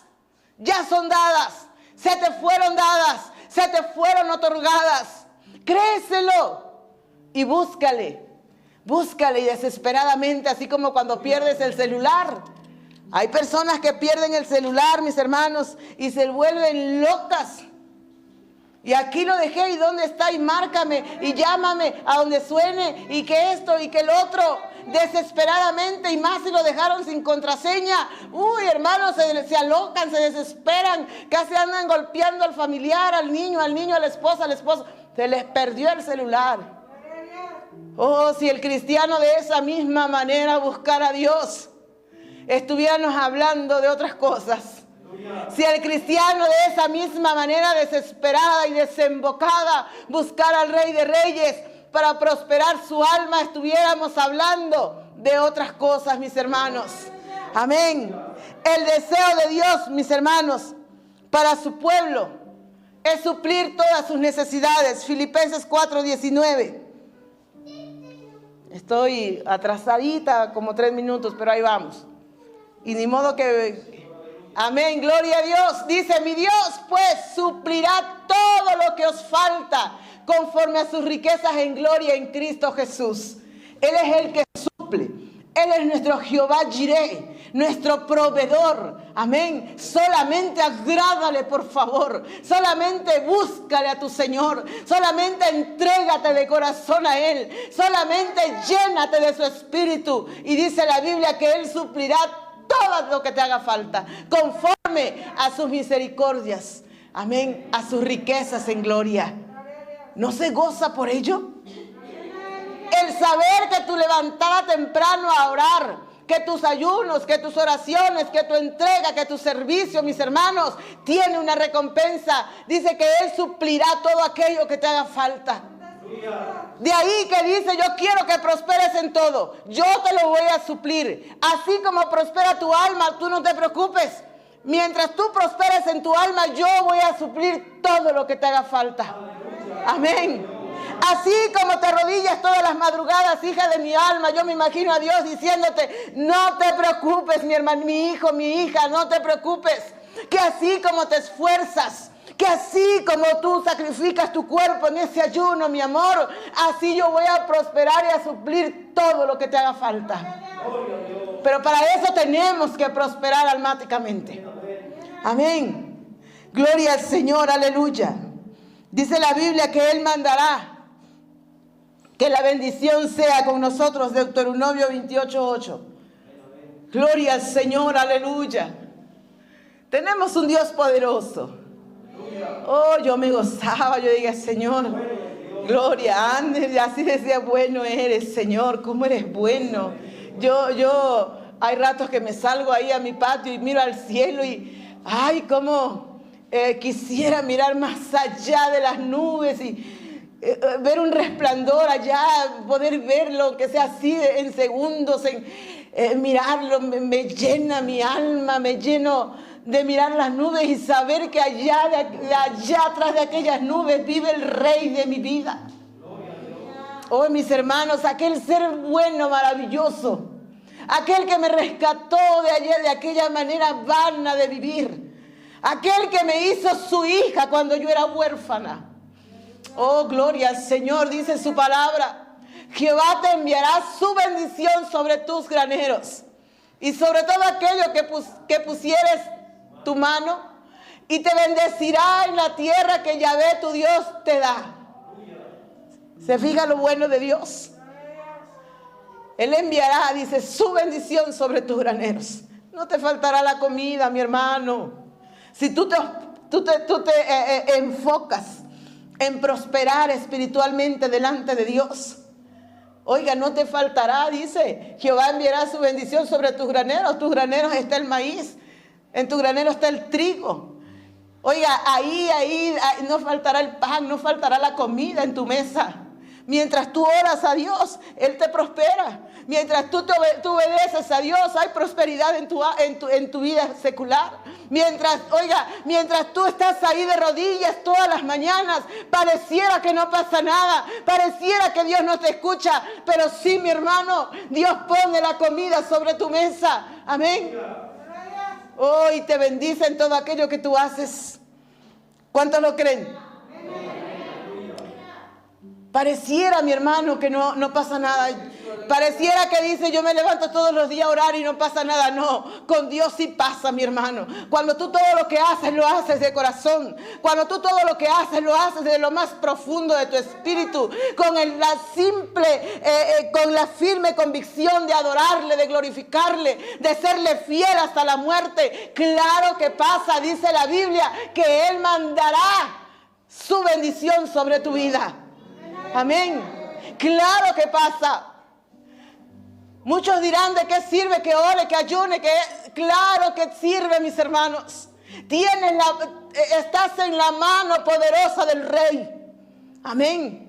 ya son dadas, se te fueron dadas, se te fueron otorgadas. Créeselo y búscale y desesperadamente, así como cuando pierdes el celular. Hay personas que pierden el celular, mis hermanos, y se vuelven locas. Y aquí lo dejé, ¿y dónde está? Y márcame, y llámame a donde suene, y que esto, y que el otro, desesperadamente, y más si lo dejaron sin contraseña. Uy, hermanos, se alocan, se desesperan, casi andan golpeando al familiar, al niño, a la esposa, al esposo. Se les perdió el celular. Oh, si el cristiano de esa misma manera buscara a Dios, estuviéramos hablando de otras cosas. Si el cristiano de esa misma manera desesperada y desembocada buscara al Rey de Reyes para prosperar su alma, estuviéramos hablando de otras cosas, mis hermanos. Amén. El deseo de Dios, mis hermanos, para su pueblo es suplir todas sus necesidades. Filipenses 4:19. Estoy atrasadita como 3 minutos, pero ahí vamos. Y ni modo que... Amén, gloria a Dios. Dice, mi Dios pues suplirá todo lo que os falta conforme a sus riquezas en gloria en Cristo Jesús. Él es el que suple. Él es nuestro Jehová Jireh, nuestro proveedor. Amén. Solamente agrádale, por favor. Solamente búscale a tu Señor. Solamente entrégate de corazón a Él. Solamente llénate de su espíritu. Y dice la Biblia que Él suplirá todo lo que te haga falta, conforme a sus misericordias. Amén. A sus riquezas en gloria. ¿No se goza por ello? El saber que tu levantada temprano a orar, que tus ayunos, que tus oraciones, que tu entrega, que tu servicio, mis hermanos, tiene una recompensa. Dice que Él suplirá todo aquello que te haga falta. De ahí que dice, yo quiero que prosperes en todo. Yo te lo voy a suplir. Así como prospera tu alma, tú no te preocupes. Mientras tú prosperes en tu alma, yo voy a suplir todo lo que te haga falta. Amén. Así como te arrodillas todas las madrugadas, hija de mi alma, yo me imagino a Dios diciéndote, no te preocupes, mi hermano, mi hijo, mi hija, no te preocupes. Que así como te esfuerzas, que así como tú sacrificas tu cuerpo en ese ayuno, mi amor, así yo voy a prosperar y a suplir todo lo que te haga falta. Pero para eso tenemos que prosperar almáticamente. Amén. Gloria al Señor, aleluya. Dice la Biblia que Él mandará que la bendición sea con nosotros, Deuteronomio 28:8. Gloria al Señor, aleluya. Tenemos un Dios poderoso. Oh, yo me gozaba, yo dije, Señor, gloria, Ander, así decía, bueno eres, Señor, cómo eres bueno. Yo, hay ratos que me salgo ahí a mi patio y miro al cielo y, ay, cómo quisiera mirar más allá de las nubes y ver un resplandor allá, poder verlo, que sea así en segundos, mirarlo, me llena mi alma, me lleno de mirar las nubes y saber que allá atrás de aquellas nubes vive el Rey de mi vida. Oh, mis hermanos, aquel ser bueno, maravilloso, aquel que me rescató de aquella manera vana de vivir, aquel que me hizo su hija cuando yo era huérfana. Oh, gloria al Señor, dice su palabra. Jehová te enviará su bendición sobre tus graneros y sobre todo aquello que pusieres tu mano, y te bendecirá en la tierra que Yahvé tu Dios te da. ¿Se fija lo bueno de Dios? Él enviará, dice, su bendición sobre tus graneros. No te faltará la comida, mi hermano. Si tú te enfocas en prosperar espiritualmente delante de Dios, oiga, no te faltará, dice, Jehová enviará su bendición sobre tus graneros. Tus graneros está el maíz, en tu granero está el trigo. Oiga, ahí no faltará el pan, no faltará la comida en tu mesa. Mientras tú oras a Dios, Él te prospera. Mientras tú obedeces a Dios, hay prosperidad en tu vida secular. Mientras tú estás ahí de rodillas todas las mañanas, pareciera que no pasa nada, pareciera que Dios no te escucha, pero sí, mi hermano, Dios pone la comida sobre tu mesa. Amén. Oh, y te bendice en todo aquello que tú haces. ¿Cuántos lo creen? Pareciera, mi hermano, que no pasa nada. Pareciera que dice, yo me levanto todos los días a orar y no pasa nada. No, con Dios sí pasa, mi hermano. Cuando tú todo lo que haces, lo haces de corazón. Cuando tú todo lo que haces, lo haces de lo más profundo de tu espíritu. Con la firme convicción de adorarle, de glorificarle, de serle fiel hasta la muerte. Claro que pasa, dice la Biblia, que Él mandará su bendición sobre tu vida. Amén. Claro que pasa. Muchos dirán, ¿de qué sirve que ore, que ayune? Claro que sirve, mis hermanos. Estás en la mano poderosa del Rey. Amén.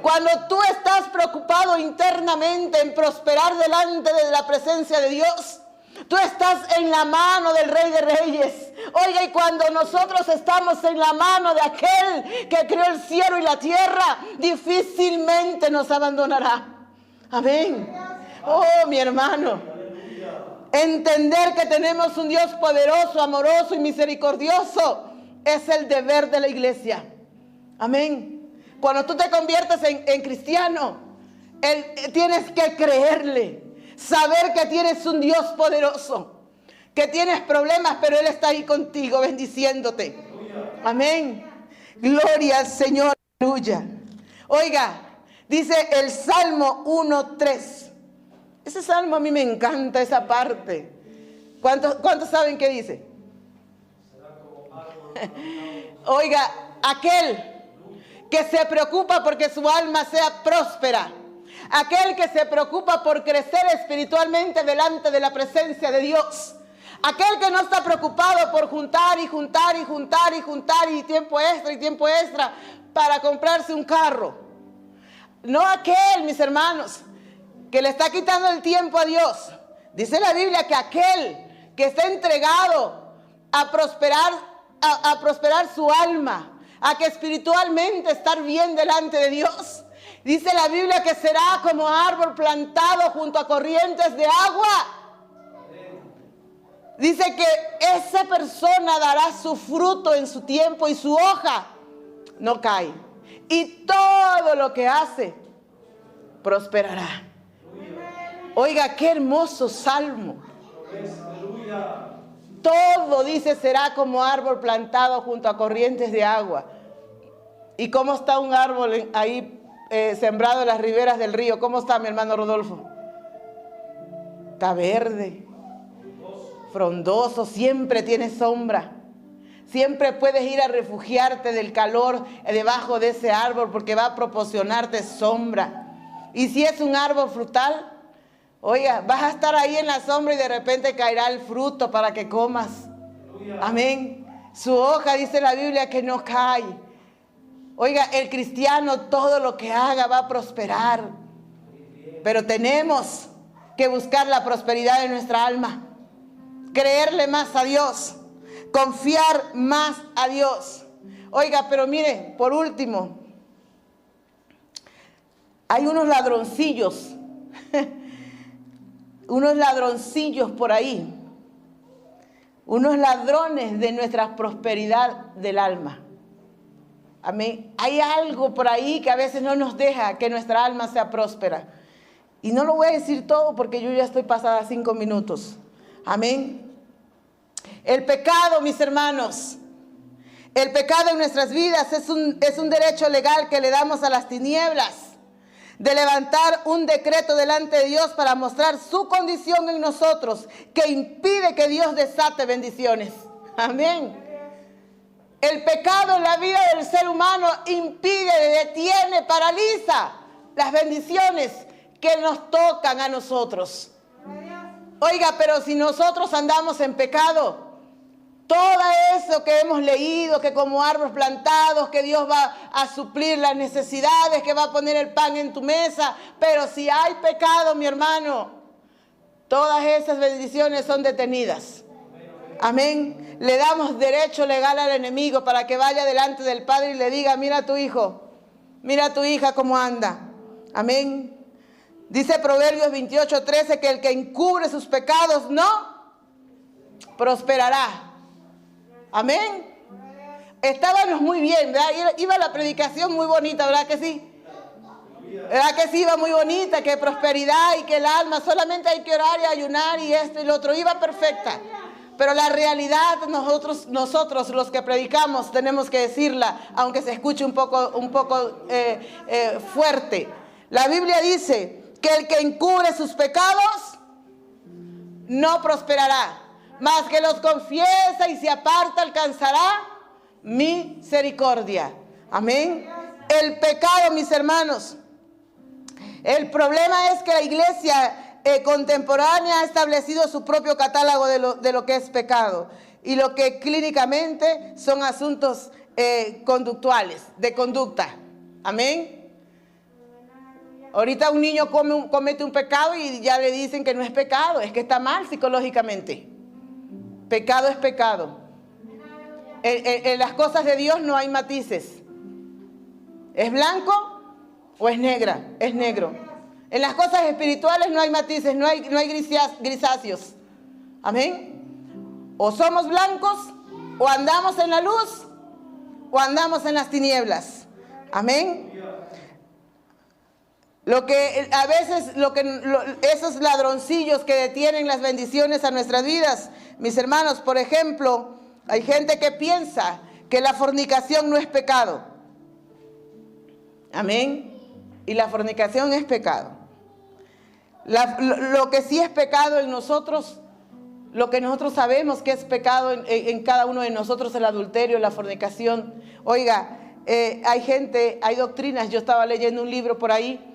Cuando tú estás preocupado internamente en prosperar delante de la presencia de Dios, tú estás en la mano del Rey de Reyes. Oiga, y cuando nosotros estamos en la mano de aquel que creó el cielo y la tierra, difícilmente nos abandonará. Amén. Oh, mi hermano. Entender que tenemos un Dios poderoso, amoroso y misericordioso es el deber de la iglesia. Amén. Cuando tú te conviertes en cristiano, tienes que creerle. Saber que tienes un Dios poderoso, que tienes problemas, pero Él está ahí contigo, bendiciéndote. Amén. Gloria al Señor. Aleluya. Oiga, dice el Salmo 1:3. Ese salmo a mí me encanta, esa parte. ¿Cuántos saben qué dice? Oiga, aquel que se preocupa porque su alma sea próspera. Aquel que se preocupa por crecer espiritualmente delante de la presencia de Dios. Aquel que no está preocupado por juntar y juntar y juntar y juntar y tiempo extra para comprarse un carro. No aquel, mis hermanos, que le está quitando el tiempo a Dios. Dice la Biblia que aquel que está entregado a prosperar su alma, a que espiritualmente estar bien delante de Dios. Dice la Biblia que será como árbol plantado junto a corrientes de agua. Dice que esa persona dará su fruto en su tiempo y su hoja no cae. Y todo lo que hace prosperará. Oiga, qué hermoso salmo. Todo, dice, será como árbol plantado junto a corrientes de agua. ¿Y cómo está un árbol ahí sembrado en las riberas del río? ¿Cómo está, mi hermano Rodolfo? Está verde, frondoso, siempre tiene sombra. Siempre puedes ir a refugiarte del calor debajo de ese árbol porque va a proporcionarte sombra. Y si es un árbol frutal, oiga, vas a estar ahí en la sombra y de repente caerá el fruto para que comas. Amén. Su hoja, dice la Biblia, que no cae. Oiga, el cristiano todo lo que haga va a prosperar. Pero tenemos que buscar la prosperidad de nuestra alma. Creerle más a Dios. Confiar más a Dios. Oiga, pero mire, por último, hay unos ladroncillos. Unos ladroncillos por ahí. Unos ladrones de nuestra prosperidad del alma. Amén. Hay algo por ahí que a veces no nos deja que nuestra alma sea próspera. Y no lo voy a decir todo porque yo ya estoy pasada 5 minutos. Amén. El pecado, mis hermanos, el pecado en nuestras vidas es un derecho legal que le damos a las tinieblas de levantar un decreto delante de Dios para mostrar su condición en nosotros, que impide que Dios desate bendiciones. Amén. El pecado en la vida del ser humano impide, detiene, paraliza las bendiciones que nos tocan a nosotros. Oiga, pero si nosotros andamos en pecado, todo eso que hemos leído, que como árboles plantados, que Dios va a suplir las necesidades, que va a poner el pan en tu mesa, pero si hay pecado, mi hermano, todas esas bendiciones son detenidas. Amén. Le damos derecho legal al enemigo para que vaya delante del Padre y le diga, mira a tu hijo, mira a tu hija cómo anda. Amén. Dice Proverbios 28:13 que el que encubre sus pecados no prosperará. Amén. Estábamos muy bien, ¿verdad? Iba la predicación muy bonita, ¿verdad que sí? ¿Verdad que sí? Iba muy bonita, que prosperidad y que el alma, solamente hay que orar y ayunar y esto y lo otro. Iba perfecta. Pero la realidad, nosotros los que predicamos tenemos que decirla, aunque se escuche un poco fuerte. La Biblia dice que el que encubre sus pecados no prosperará, mas que los confiesa y se aparta alcanzará misericordia. Amén. El pecado, mis hermanos, El problema es que la iglesia contemporánea ha establecido su propio catálogo de lo que es pecado y lo que clínicamente son asuntos conductuales, de conducta. Amén. Ahorita un niño comete un pecado y ya le dicen que no es pecado, es que está mal psicológicamente. Pecado es pecado. En las cosas de Dios no hay matices. ¿Es blanco o es negra? Es negro. En las cosas espirituales no hay matices, no hay grisáceos. Amén. O somos blancos, o andamos en la luz, o andamos en las tinieblas. Amén. Lo que a veces, esos ladroncillos que detienen las bendiciones a nuestras vidas, mis hermanos, por ejemplo, hay gente que piensa que la fornicación no es pecado. Amén. Y la fornicación es pecado. Lo que sí es pecado en nosotros, lo que nosotros sabemos que es pecado en cada uno de nosotros, el adulterio, la fornicación. Oiga, hay doctrinas, yo estaba leyendo un libro por ahí,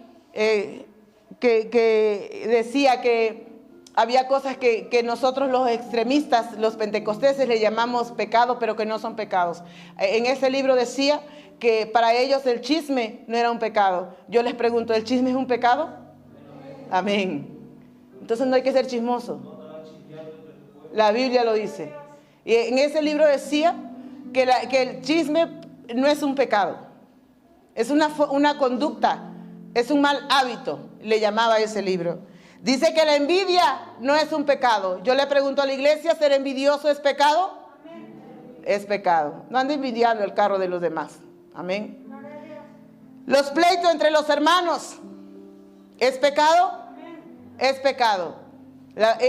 que decía que había cosas que nosotros los extremistas, los pentecosteses, le llamamos pecado, pero que no son pecados. En ese libro decía que para ellos el chisme no era un pecado. Yo les pregunto, ¿el chisme es un pecado? Amén. Entonces no hay que ser chismoso. La Biblia lo dice. Y en ese libro decía que el chisme no es un pecado. Es una conducta. Es un mal hábito, le llamaba ese libro. Dice que la envidia no es un pecado. Yo le pregunto a la iglesia, ¿ser envidioso es pecado? Amén. Es pecado. No ande envidiando el carro de los demás. Amén. Los pleitos entre los hermanos, ¿es pecado? Amén. Es pecado.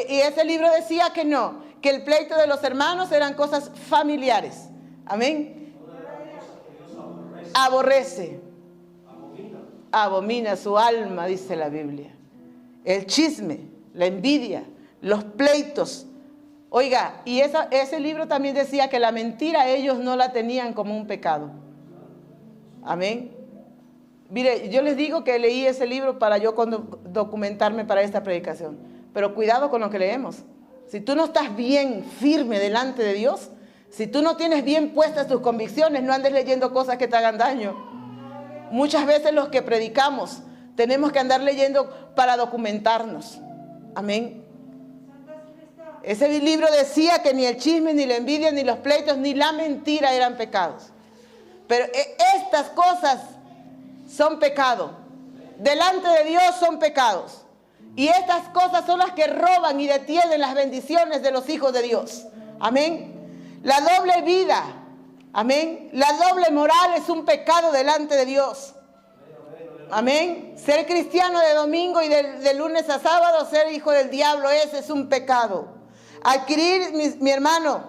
Y ese libro decía que no, que el pleito de los hermanos eran cosas familiares. Amén. Aborrece. Abomina su alma, dice la Biblia. El chisme, la envidia, los pleitos. Oiga, y ese libro también decía que la mentira ellos no la tenían como un pecado. Amén. Mire, yo les digo que leí ese libro para yo documentarme para esta predicación. Pero cuidado con lo que leemos. Si tú no estás bien firme delante de Dios, si tú no tienes bien puestas tus convicciones, no andes leyendo cosas que te hagan daño. Muchas veces los que predicamos tenemos que andar leyendo para documentarnos. Amén. Ese libro decía que ni el chisme, ni la envidia, ni los pleitos, ni la mentira eran pecados. Pero estas cosas son pecado. Delante de Dios son pecados. Y estas cosas son las que roban y detienen las bendiciones de los hijos de Dios. Amén. La doble vida. Amén. La doble moral es un pecado delante de Dios. Amén. Ser cristiano de domingo y de lunes a sábado, ser hijo del diablo, ese es un pecado. Adquirir, mi hermano,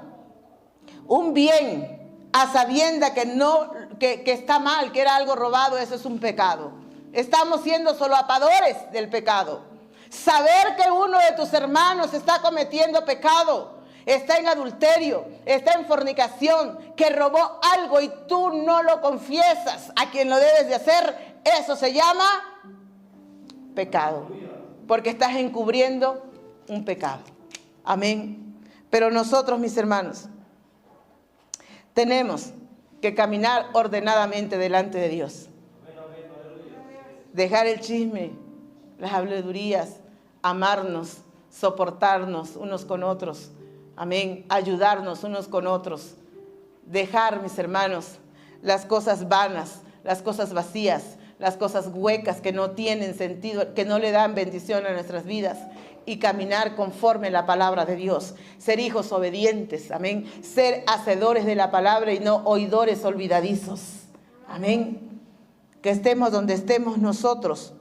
un bien a sabienda que está mal, que era algo robado, eso es un pecado. Estamos siendo solapadores del pecado. Saber que uno de tus hermanos está cometiendo pecado, está en adulterio, está en fornicación, que robó algo y tú no lo confiesas a quien lo debes de hacer, eso se llama pecado, porque estás encubriendo un pecado. Amén. Pero nosotros, mis hermanos, tenemos que caminar ordenadamente delante de Dios. Dejar el chisme, las habladurías, amarnos, soportarnos unos con otros. Amén. Ayudarnos unos con otros. Dejar, mis hermanos, las cosas vanas, las cosas vacías, las cosas huecas que no tienen sentido, que no le dan bendición a nuestras vidas, y caminar conforme a la palabra de Dios. Ser hijos obedientes. Amén. Ser hacedores de la palabra y no oidores olvidadizos. Amén. Que estemos donde estemos nosotros,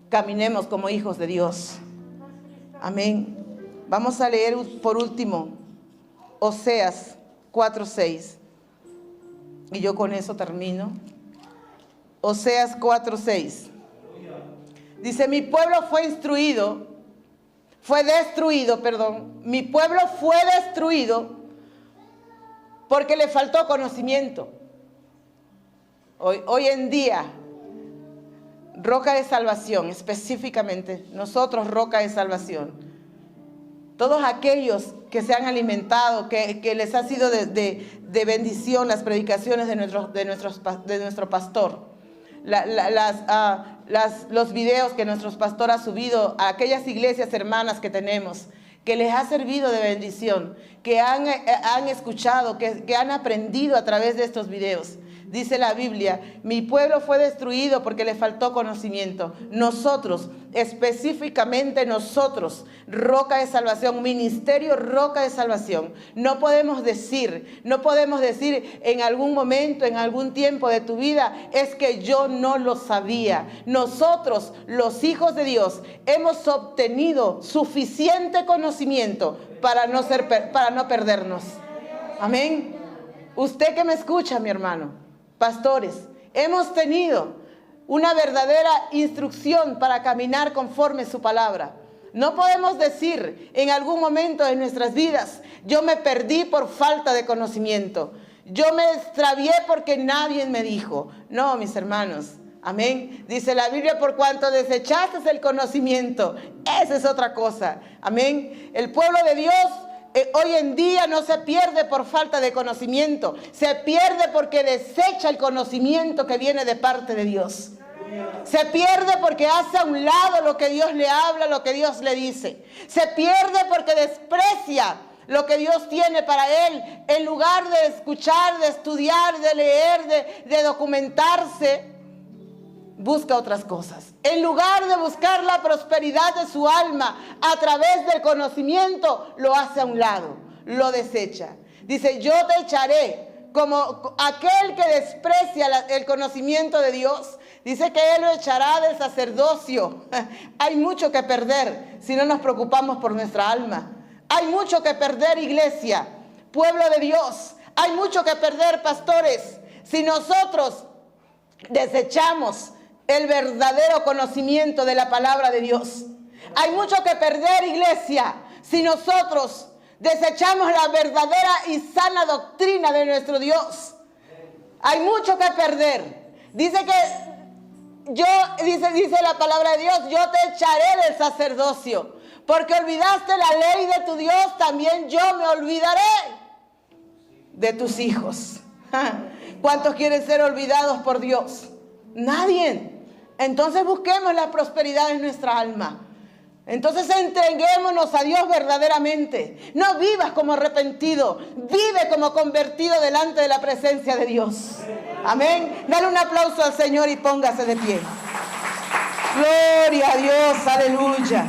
caminemos como hijos de Dios. Amén. Vamos a leer por último Oseas 4:6. Y yo con eso termino. Oseas 4:6. Dice, mi pueblo fue destruido. Mi pueblo fue destruido porque le faltó conocimiento. Hoy en día roca de salvación, específicamente, nosotros roca de salvación. Todos aquellos que se han alimentado, que les ha sido de bendición las predicaciones de nuestro pastor, los videos que nuestro pastor ha subido a aquellas iglesias hermanas que tenemos, que les ha servido de bendición, que han escuchado, que han aprendido a través de estos videos. Dice la Biblia, mi pueblo fue destruido porque le faltó conocimiento. Nosotros, específicamente nosotros, roca de salvación, ministerio roca de salvación. No podemos decir en algún momento, en algún tiempo de tu vida, es que yo no lo sabía. Nosotros, los hijos de Dios, hemos obtenido suficiente conocimiento para no perdernos. Amén. Usted que me escucha, mi hermano, pastores, hemos tenido una verdadera instrucción para caminar conforme a su palabra. No podemos decir en algún momento de nuestras vidas, yo me perdí por falta de conocimiento, yo me extravié porque nadie me dijo. No, mis hermanos, amén. Dice la Biblia, por cuanto desechaste el conocimiento, esa es otra cosa. Amén. El pueblo de Dios hoy en día no se pierde por falta de conocimiento, se pierde porque desecha el conocimiento que viene de parte de Dios. Se pierde porque hace a un lado lo que Dios le habla, lo que Dios le dice. Se pierde porque desprecia lo que Dios tiene para él. En lugar de escuchar, de estudiar, de leer, de documentarse, busca otras cosas. En lugar de buscar la prosperidad de su alma a través del conocimiento, lo hace a un lado, lo desecha. Dice, yo te echaré como aquel que desprecia el conocimiento de Dios. Dice que Él lo echará del sacerdocio. Hay mucho que perder si no nos preocupamos por nuestra alma. Hay mucho que perder, iglesia, pueblo de Dios. Hay mucho que perder, pastores, si nosotros desechamos el verdadero conocimiento de la palabra de Dios. Hay mucho que perder, iglesia, si nosotros desechamos la verdadera y sana doctrina de nuestro Dios. Hay mucho que perder. Dice la palabra de Dios, yo te echaré del sacerdocio, porque olvidaste la ley de tu Dios, también yo me olvidaré de tus hijos. ¿Cuántos quieren ser olvidados por Dios? Nadie. Entonces busquemos la prosperidad en nuestra alma. Entonces entreguémonos a Dios verdaderamente. No vivas como arrepentido, vive como convertido delante de la presencia de Dios. Amén. Dale un aplauso al Señor y póngase de pie. Gloria a Dios, aleluya.